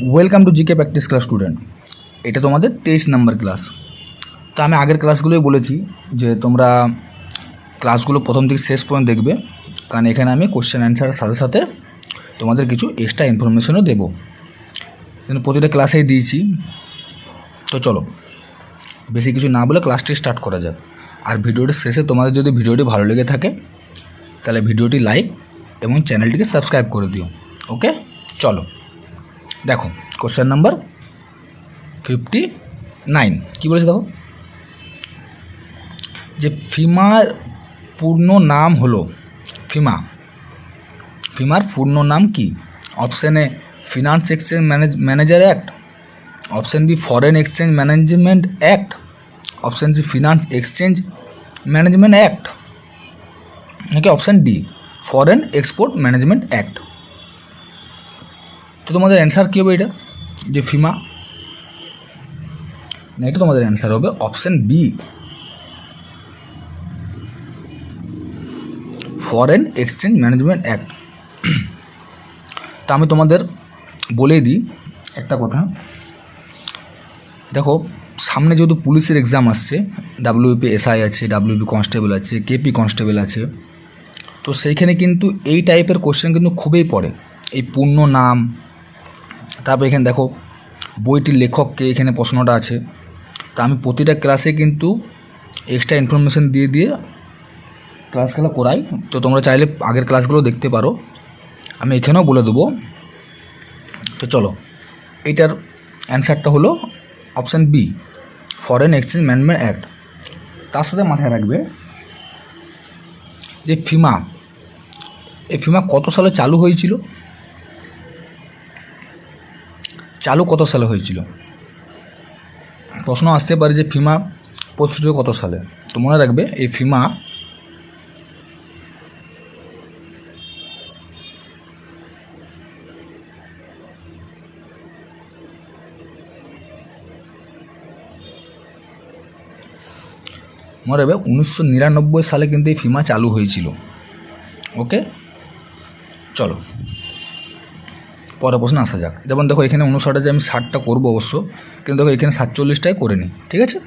Welcome to GK practice class student. এটা তোমাদের 23 নম্বর class. তো আমি আগের ক্লাসগুলোই বলেছি যে তোমরা ক্লাসগুলো প্রথম থেকে শেষ পর্যন্ত দেখবে, কারণ এখানে আমি কোশ্চেন অ্যান্সারের সাথে সাথে তোমাদের কিছু এক্সট্রা ইনফরমেশনও দেবো, কিন্তু প্রতিটা ক্লাসেই দিয়েছি। তো চলো বেশি কিছু না বলে ক্লাসটি স্টার্ট করা যাক। আর ভিডিওটির শেষে তোমাদের যদি ভিডিওটি ভালো লেগে থাকে তাহলে ভিডিওটি লাইক এবং চ্যানেলটিকে সাবস্ক্রাইব করে দিও। ওকে, চলো দেখো কোশ্চেন নাম্বার 59 কী বলেছে দেখো, যে ফিমার পূর্ণ নাম হলো ফিমার পূর্ণ নাম কি? Option A finance exchange manager act, option B foreign exchange management act, option C finance exchange management act, নাকি option D foreign export management act. তো তোমাদের অ্যান্সার কী হবে এটা, যে ফিমা, না এটা তোমাদের অ্যান্সার হবে option B foreign exchange management act. তা আমি তোমাদের বলেই দিই একটা কথা, দেখো সামনে যেহেতু পুলিশের এক্সাম আসছে, ডাব্লিউপি এসআই আছে, ডাব্লিউপি কনস্টেবল আছে, কেপি কনস্টেবল আছে, তো সেইখানে কিন্তু এই টাইপের কোশ্চেন কিন্তু খুবই পড়ে, এই পূর্ণ নাম। তারপর এখানে দেখো বইটির লেখককে, এখানে প্রশ্নটা আছে। তা আমি প্রতিটা ক্লাসে কিন্তু এক্সট্রা ইনফরমেশান দিয়ে দিয়ে ক্লাসগুলো করাই, তো তোমরা চাইলে আগের ক্লাসগুলো দেখতে পারো, আমি এখানেও বলে দেবো। তো চলো এইটার অ্যান্সারটা হলো option B foreign exchange management act. তার সাথে মাথায় রাখবে যে এই ফিমা কত সালে চালু হয়েছিল, কত সালে হয়েছিল? প্রশ্ন আসতে পারে যে ফিমা প্রতিষ্ঠিত কত সালে। তো মনে রাখবে এই ফিমা মনে রাখবে 1999 সালে কিন্তু এই ফিমা চালু হয়েছিল। ওকে, চলো পরের প্রশ্ন আসা যাক। যেমন দেখো এখানে 59 যে আমি 60টা করবো অবশ্য, কিন্তু দেখো এখানে 47টাই করে নিই, ঠিক আছে।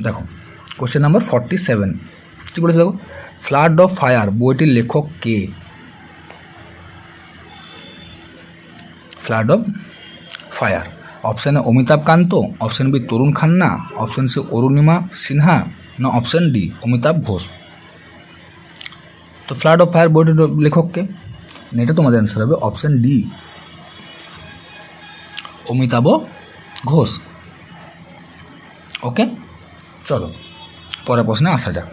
দেখো কোশ্চেন নাম্বার 47 কী বলেছে দেখো, ফ্লাড অফ ফায়ার বইটির লেখক কে? Flood of fire, option A Amitabh Kant, option B Tarun Khanna, option C Arunima Sinha, না অপশান ডি অমিতাভ ঘোষ। তো ফ্লাড অফ ফায়ার বইটির লেখক কে? এটা তোমাদের অ্যান্সার হবে অপশান ডি অমিতাভ ঘোষ। ওকে, চলো পরের প্রশ্নে আসা যাক।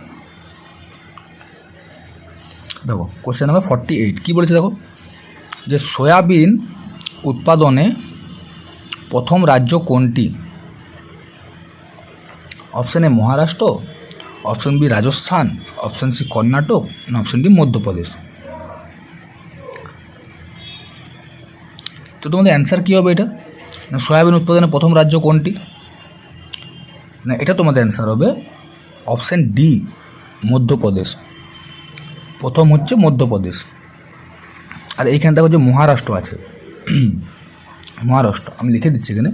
দেখো কোশ্চেন নাম্বার 48 কী বলেছে দেখো, যে সয়াবিন উৎপাদনে প্রথম রাজ্য কোনটি? Option A Maharashtra, option B Rajasthan, option C Karnataka, না অপশান ডি মধ্যপ্রদেশ। তো তোমাদের অ্যান্সার কী হবে এটা, না সয়াবিন উৎপাদনে প্রথম রাজ্য কোনটি? না এটা তোমাদের অ্যান্সার হবে অপশান ডি মধ্যপ্রদেশ। প্রথম হচ্ছে মধ্যপ্রদেশ। আর এইখানে দেখো যে মহারাষ্ট্র আছে, মহারাষ্ট্র আমি লিখে দিচ্ছি এখানে,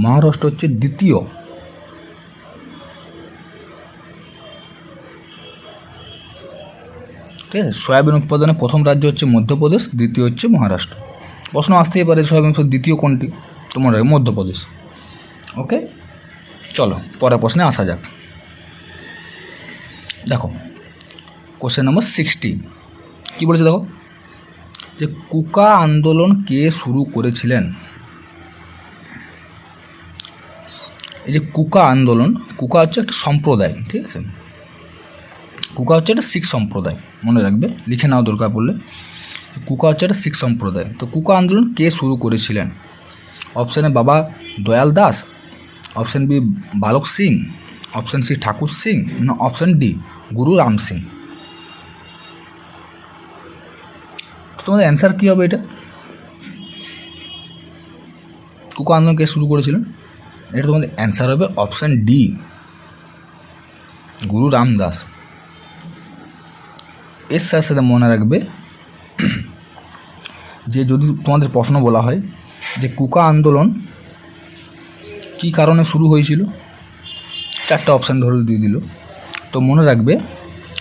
মহারাষ্ট্র হচ্ছে দ্বিতীয়। ঠিক আছে, সয়াবিন উৎপাদনে প্রথম রাজ্য হচ্ছে মধ্যপ্রদেশ, দ্বিতীয় হচ্ছে মহারাষ্ট্র। প্রশ্ন আসতেই পারে সয়াবিন দ্বিতীয় কোনটি, তোমার মধ্যপ্রদেশ। ওকে, চলো পরের প্রশ্নে আসা যাক। দেখো কোশ্চেন নাম্বার 60 কী বলেছে দেখো, যে কুকা আন্দোলন কে শুরু করেছিলেন? এই যে কুকা আন্দোলন, কুকা হচ্ছে একটা সম্প্রদায়, ঠিক আছে, কুকা হচ্ছে একটা শিখ সম্প্রদায়, মনে রাখবে, লিখে নাও দরকার পড়লে। কুকা হচ্ছে একটা শিখ সম্প্রদায়। তো কুকা আন্দোলন কে শুরু করেছিলেন? অপশান এ বাবা দয়াল দাস, অপশান বি বালক সিং, অপশান সি ঠাকুর সিং, না অপশান ডি গুরু রাম সিং। তোমাদের অ্যান্সার কী হবে এটা, কুকা আন্দোলন কে শুরু করেছিলেন? এটা তোমাদের অ্যান্সার হবে অপশান ডি গুরু রামদাস। এর সাথে সাথে মনে রাখবে যে যদি তোমাদের প্রশ্ন বলা হয় যে কুকা আন্দোলন কী কারণে শুরু হয়েছিল, 4টা অপশান ধরে দিয়ে দিল। তো মনে রাখবে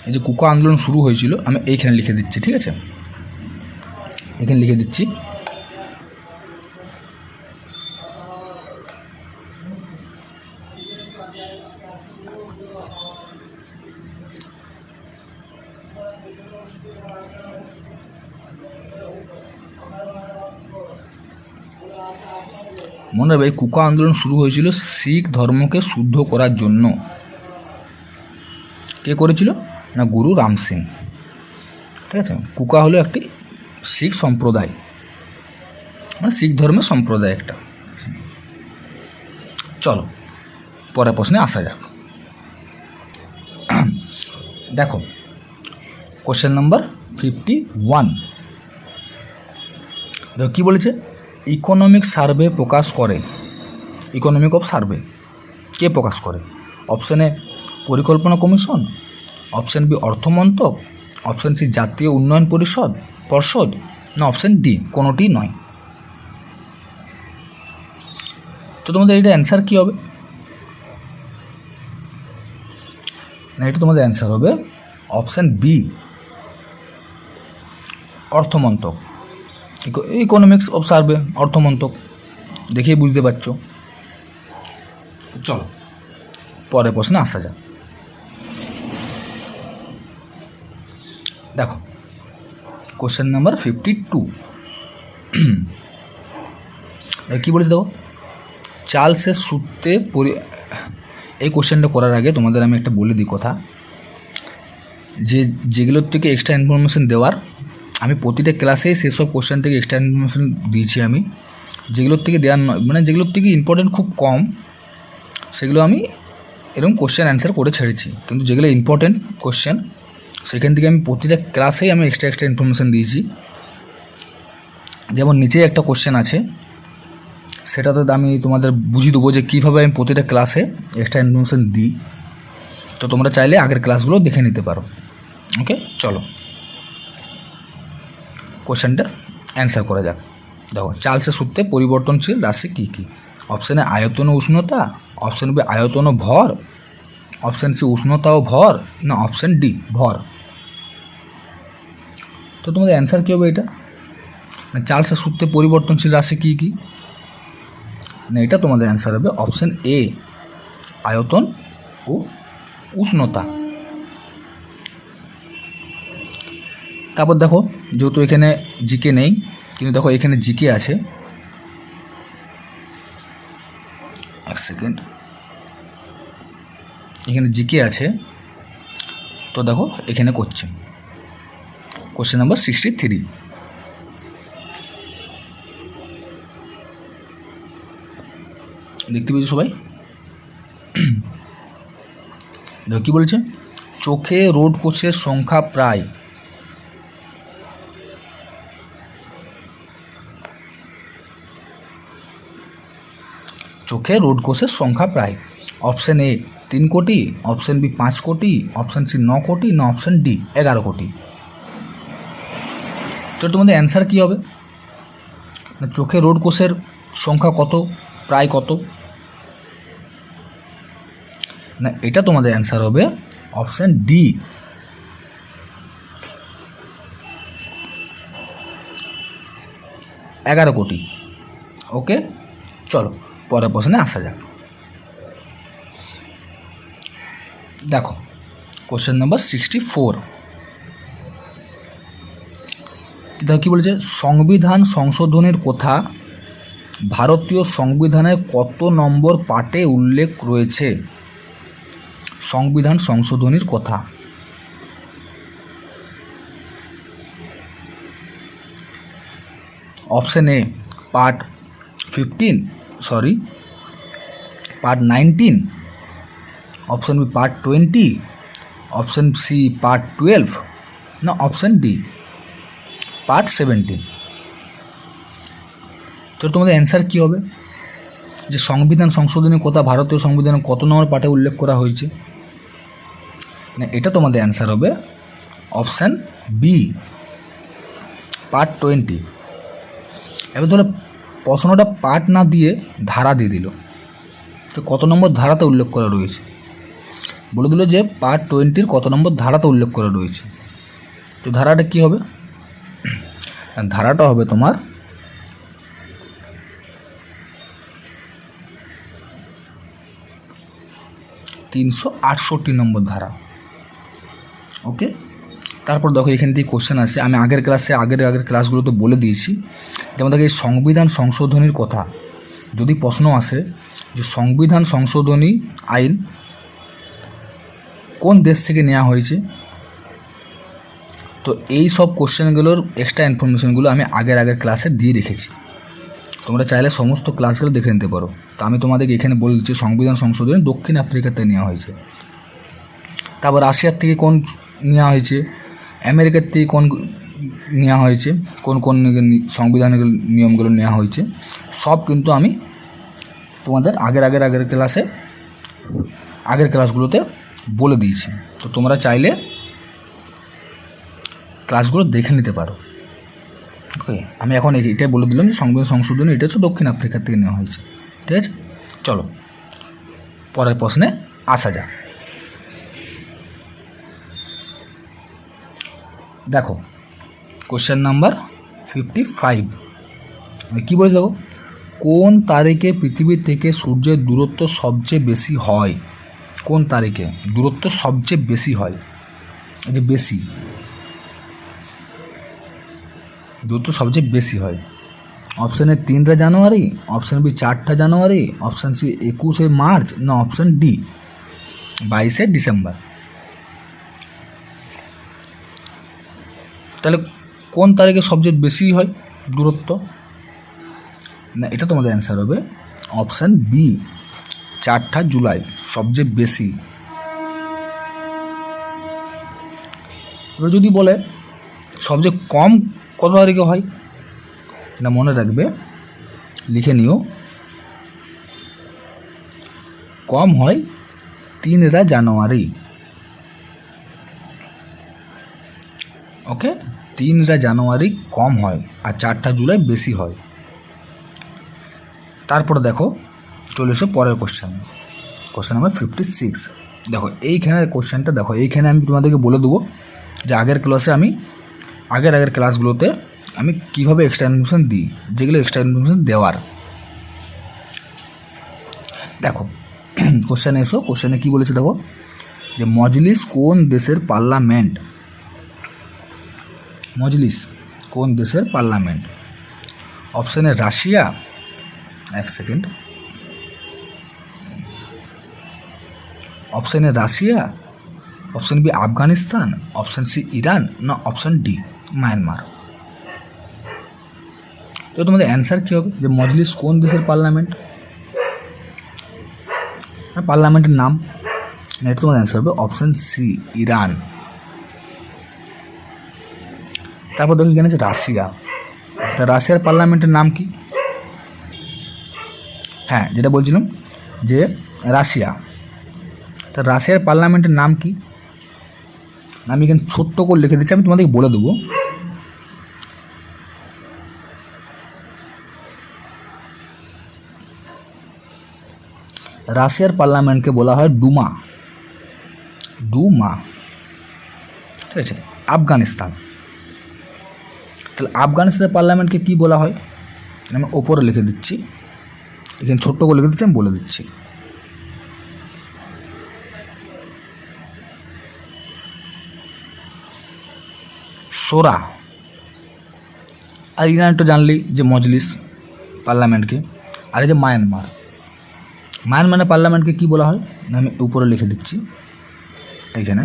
এই যে কুকা আন্দোলন শুরু হয়েছিল, আমি এইখানে লিখে দিচ্ছি, ঠিক আছে, এখানে লিখে দিচ্ছি। মনে রাখবে কুকা আন্দোলন শুরু হয়েছিল শিখ ধর্মকে শুদ্ধ করার জন্য। কে করেছিল না গুরু রাম সিং, ঠিক আছে। কুকা হলো একটি শিখ সম্প্রদায়, মানে শিখ ধর্মের সম্প্রদায় একটা। চলো পরের প্রশ্নে আসা যাক। দেখো কোশ্চেন নাম্বার 51। দেখো কী বলেছে, ইকোনমিক সার্ভে প্রকাশ করে, ইকোনমিক অফ সার্ভে কে প্রকাশ করে? অপশান এ পরিকল্পনা কমিশন, অপশান বি অর্থমন্ত্রক, অপশান সি জাতীয় উন্নয়ন পর্ষদ, না অপশান ডি কোনোটি নয়। তো তোমাদের এটা অ্যান্সার কী হবে? না, এটা তোমাদের অ্যান্সার হবে অপশান বি অর্থমন্ত্রক, ইকোনমিক্স অফ সার্ভে অর্থমন্ত্রক, দেখেই বুঝতে পারছো। চলো পরের প্রশ্নে আসা যাক। দেখো কোশ্চেন নাম্বার 52। কী বলেছে দেখো, চার্লসের সূত্রে এই কোশ্চেনটা করার আগে তোমাদের আমি একটা বলে দিই কথা, যেগুলোর থেকে এক্সট্রা ইনফরমেশন দেওয়ার, আমি প্রতিটা ক্লাসে সেসব কোশ্চেন থেকে এক্সট্রা ইনফরমেশন দিয়েছি আমি। যেগুলোর থেকে দেওয়ার নয়, মানে যেগুলোর থেকে ইম্পর্টেন্ট খুব কম, সেগুলো আমি এরকম কোশ্চেন অ্যান্সার করে ছেড়েছি। কিন্তু যেগুলো ইম্পর্টেন্ট কোশ্চেন, সেখান থেকে আমি প্রতিটা ক্লাসেই আমি এক্সট্রা ইনফরমেশান দিয়েছি। যেমন নিচে একটা কোশ্চেন আছে, সেটাতে আমি তোমাদের বুঝিয়ে দেবো যে কীভাবে আমি প্রতিটা ক্লাসে এক্সট্রা ইনফরমেশান দিই। তো তোমরা চাইলে আগের ক্লাসগুলো দেখে নিতে পারো। ওকে, চলো কোশ্চেনটা অ্যান্সার করা যাক। দেখো চার্লসের সূত্রে পরিবর্তনশীল রাশি কী কী? অপশানে আয়তন ও উষ্ণতা, অপশান বি আয়তন ও ভর, অপশান সি উষ্ণতা ও ভর, না অপশান ডি ভর। তো তোমাদের অ্যান্সার কী হবে এটা? না চার্লসের সূত্রে পরিবর্তনশীল রাশি কী কী? না এটা তোমাদের অ্যান্সার হবে অপশান এ আয়তন ও উষ্ণতা। তারপর দেখো, যেহেতু এখানে জিকে নেই, কিন্তু দেখো এখানে জিকে আছে, এক সেকেন্ড, এখানে জিকে আছে। তো দেখো এখানে করছে কোশ্চেন নাম্বার 63। দেখতে পেয়েছো সবাই? দেখো কী বলছে, চোখে রোড কোষের সংখ্যা প্রায়, চোখে রোড কোষের সংখ্যা প্রায়। অপশান এ 3 কোটি, অপশান বি 5 কোটি, অপশান সি 9 কোটি, না অপশান ডি 11 কোটি। তো তোমাদের অ্যান্সার কী হবে? না চোখে রোড কোষের সংখ্যা কত, প্রায় কত? না এটা তোমাদের অ্যান্সার হবে অপশান ডি 11 কোটি। ওকে, চলো পরের প্রশ্নে আসা যাক। দেখো কোশ্চেন নাম্বার 64। দেখো কী বলেছে, সংবিধান সংশোধনের কথা ভারতীয় সংবিধানের কত নম্বর পার্টে উল্লেখ রয়েছে? সংবিধান সংশোধনের কথা। Option A part 19, option B part 20, option C part 12, না অপশান ডি পার্ট 17। তো তোমাদের অ্যান্সার কী হবে? যে সংবিধান সংশোধনের কথা ভারতীয় সংবিধানের কত নম্বর পার্টে উল্লেখ করা হয়েছে? না এটা তোমাদের অ্যান্সার হবে অপশান বি পার্ট 20। এবার ধরো প্রশ্নটা পাঠ না দিয়ে ধারা দিয়ে দিল। তো কত নম্বর ধারাতে উল্লেখ করা রয়েছে বলে দিল যে পার্ট 20 কত নম্বর ধারাতে উল্লেখ করা রয়েছে। তো ধারাটা কি হবে? ধারাটা হবে তোমার 368 নম্বর ধারা। ওকে, তারপর দেখো এখান থেকে কোশ্চেন আসে। আমি আগের ক্লাসগুলোতে বলে দিয়েছি, যেমন দেখো এই সংবিধান সংশোধনীর কথা যদি প্রশ্ন আসে যে সংবিধান সংশোধনী আইন কোন দেশ থেকে নেওয়া হয়েছে, তো এই সব কোশ্চেনগুলোর এক্সট্রা ইনফরমেশনগুলো আমি আগের ক্লাসে দিয়ে রেখেছি। তোমরা চাইলে সমস্ত ক্লাসগুলো দেখে নিতে পারো। তো আমি তোমাদেরকে এখানে বলে দিচ্ছি সংবিধান সংশোধনী দক্ষিণ আফ্রিকাতে নেওয়া হয়েছে। তারপর রাশিয়ার থেকে কোন নেওয়া হয়েছে, আমেরিকার থেকে কোন নেওয়া হয়েছে, কোন কোন সংবিধানের নিয়মগুলো নেওয়া হয়েছে, সব কিন্তু আমি তোমাদের আগের ক্লাসগুলোতে বলে দিয়েছি। তো তোমরা চাইলে ক্লাসগুলো দেখে নিতে পারো। ওকে, আমি এখন এটাই বলে দিলাম যে সংবিধান সংশোধনী এটা হচ্ছে দক্ষিণ আফ্রিকা থেকে নেওয়া হয়েছে। ঠিক আছে, চলো পরের প্রশ্নে আসা যাক। দেখো কোশ্চেন নাম্বার 55 কী বলেছে দেখো, কোন তারিখে পৃথিবী থেকে সূর্যের দূরত্ব সবচেয়ে বেশি হয়? কোন তারিখে দূরত্ব সবচেয়ে বেশি হয়? এই যে বেশি, দূরত্ব সবচেয়ে বেশি হয়। Option A 3 January, option B 4 January, option C 21 March, না অপশান ডি 22 ডিসেম্বর। তাহলে কোন তারিখে সবচেয়ে বেশি হয় দূরত্ব? না, এটা তোমাদের অ্যান্সার হবে অপশান বি 4 জুলাই সবচেয়ে বেশি। এবার যদি বলে সবচেয়ে কম কত তারিখে হয়, না মনে রাখবে, লিখে নিও, কম হয় 3 জানুয়ারি। ওকে, 3 জানুয়ারি কম হয় আর 4 জুলাই বেশি হয়। তারপরে দেখো চলে এসো পরের কোশ্চেন নাম্বার 56। দেখো এইখানে কোশ্চেনটা দেখো, এইখানে আমি তোমাদেরকে বলে দেবো যে আগের ক্লাসগুলোতে আমি কীভাবে এক্সট্রা ইনফরমেশন দিই, যেগুলো এক্সট্রা ইনফরমেশন দেওয়ার। দেখো কোশ্চেনে কী বলেছে দেখো, যে মজলিস কোন দেশের পার্লামেন্ট? মজলিস কোন দেশের পার্লামেন্ট? অপশান এ রাশিয়া, এক second, option A Russia, option B Afghanistan, option C Iran, না অপশান ডি মায়ানমার। তো তোমাদের অ্যান্সার কী হবে, যে মজলিস কোন দেশের পার্লামেন্ট, পার্লামেন্টের নাম, এটা তোমাদের অ্যান্সার হবে অপশান সি ইরান। তারপর দেখো এখানে যে রাশিয়া, তা রাশিয়ার পার্লামেন্টের নাম কি? হ্যাঁ, যেটা বলছিলাম যে রাশিয়া, তা রাশিয়ার পার্লামেন্টের নাম কি? আমি এখানে ছোট্ট করে লিখে দিচ্ছি, আমি তোমাদেরকে বলে দেবো। রাশিয়ার পার্লামেন্টকে বলা হয় ডুমা। ঠিক আছে। আফগানিস্তান, তাহলে আফগানিস্তানের পার্লামেন্টকে কি বলা হয়? আমি ওপরে লিখে দিচ্ছি, এখানে ছোট্ট করে লিখে দিচ্ছি, আমি বলে দিচ্ছি। সোরা। আর ইরান তো জানলি যে মজলিস পার্লামেন্টকে। আর এই যে মায়ানমারের পার্লামেন্টকে কি বলা হয়, আমি উপরে লিখে দিচ্ছি এইখানে।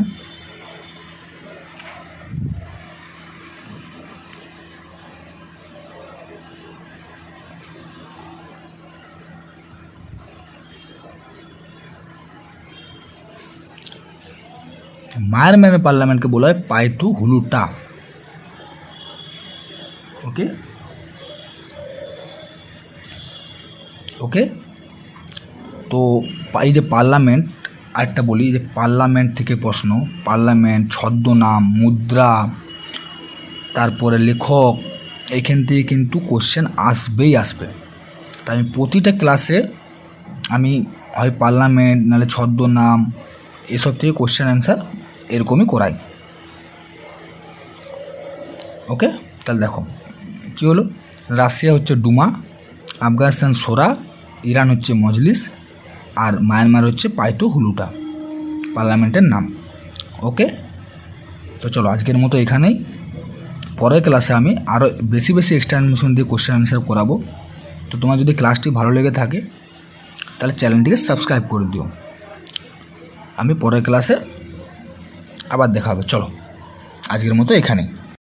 মায়ানমারের পার্লামেন্টকে বলা হয় পাইথু হুলুটা। ওকে, তো এই যে পার্লামেন্ট, আরেকটা বলি যে পার্লামেন্ট থেকে প্রশ্ন, পার্লামেন্ট, ছদ্মনাম, মুদ্রা, তারপরে লেখক, এইখান থেকে কিন্তু কোশ্চেন আসবে। তাই আমি প্রতিটা ক্লাসে আমি হয় পার্লামেন্ট নাহলে ছদ্মনাম এসব থেকে কোশ্চেন অ্যান্সার এরকমই করাই। ওকে, তাহলে দেখো কী হলো, রাশিয়া হচ্ছে ডুমা, আফগানিস্তান সোরা, ইরান হচ্ছে মজলিস, আর মায়ানমার হচ্ছে পাইতো হুলুটা পার্লামেন্টের নাম। ওকে, তো চলো আজকের মতো এখানেই। পরের ক্লাসে আমি আরও বেশি বেশি এক্সট্রা ইনফরমেশন দিয়ে কোশ্চেন অ্যান্সার করাবো। তো তোমার যদি ক্লাসটি ভালো লেগে থাকে তাহলে চ্যানেলটিকে সাবস্ক্রাইব করে দিও। আমি পরের ক্লাসে আবার দেখা হবে। চলো আজকের মতো এখানেই।